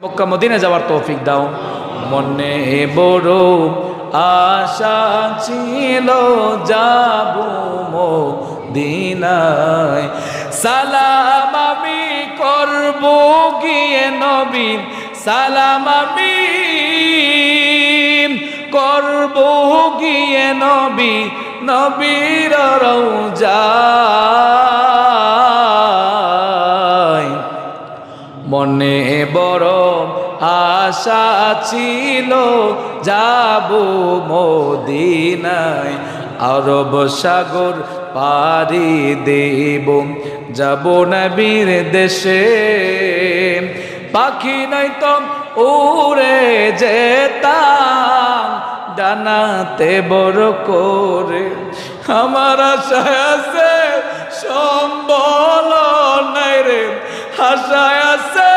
Mecca Medina যাওয়ার তৌফিক দাও। মনে বড় আশা ছিল যাব মদিনায়, সালাম আমি করব গিয়ে নবীন, সালাম আমি করব গিয়ে নবীর রওজায়। মনে বড় আশা ছিল যাব মদিনায়, আরব সাগর পাড়ি দেব যাব নবীর দেশে। পাখি নয়তো উড়ে যেতাম ডানাতে বড় করে, আমার আশায় আছে সম্বল নাই রে, আশায় আছে